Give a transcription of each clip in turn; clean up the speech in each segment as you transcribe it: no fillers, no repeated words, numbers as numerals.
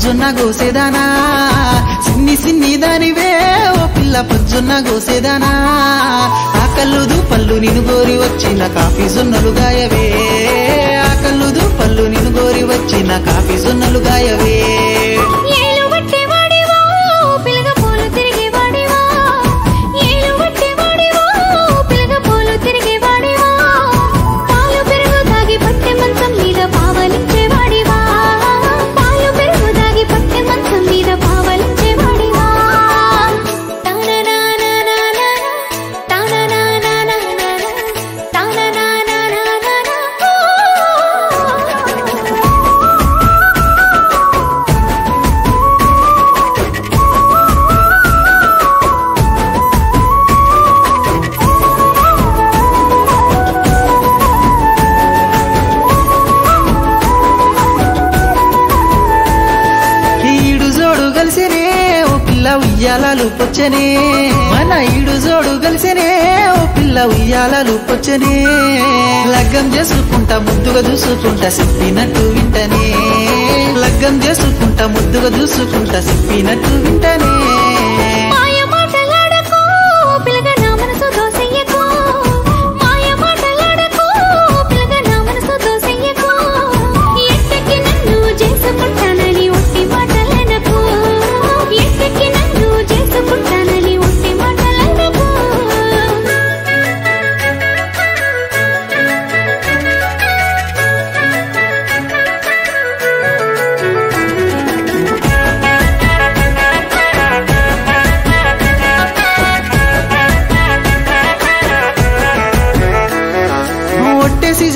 పొజ్జున్న గోసేదానా సిన్ని దానివే ఓ పిల్ల పొజ్జున్న గోసేదానా ఆ కల్లుదు పళ్ళు నిన్ను గోరి వచ్చిన కాఫీ జొన్నలు గాయవే ఆ కల్లుదు పళ్ళు నిన్ను గోరి వచ్చిన కాఫీ జొన్నలు గాయవే ఉయ్యాలలు పొచ్చనే మన ఈడు జోడు కలిసినే ఓ పిల్ల ఉయ్యాలలు పొచ్చనే లగ్గం చేసుకుంటా ముద్దుగా చూసుకుంటా చెప్పినట్టు వింటనే లగ్గం చేసుకుంటా ముద్దుగా చూసుకుంటా చెప్పినట్టు వింటనే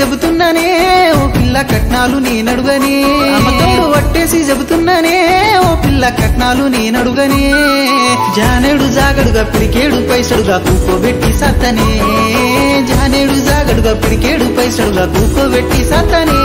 చెబుతున్నానే ఓ పిల్ల కట్నాలు నేనడుగనే అమ్మతోడు వట్టేసి చెబుతున్నానే ఓ పిల్ల కట్నాలు నేనడుగనే జానేడు జాగడుగా పిడికేడు పైసడుగా కూకోబెట్టి సత్తనే జానేడు జాగడుగా పిడికేడు పైసడుగా కూకోబెట్టి సత్తనే